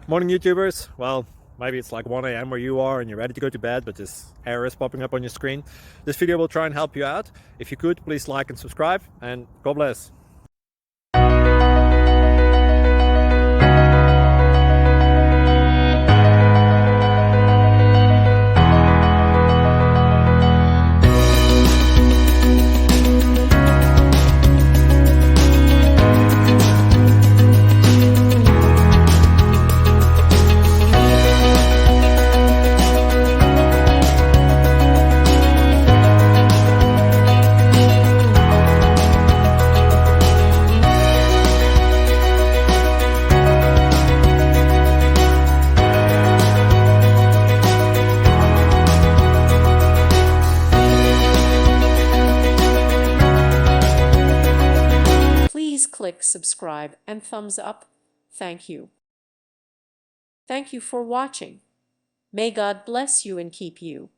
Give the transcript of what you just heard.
Morning, YouTubers. Well, maybe it's like 1 a.m. where you are and you're ready to go to bed, but this error is popping up on your screen. This video will try and help you out. If you could, please like and subscribe, and God bless. Please click subscribe and thumbs up. Thank you. Thank you for watching. May God bless you and keep you.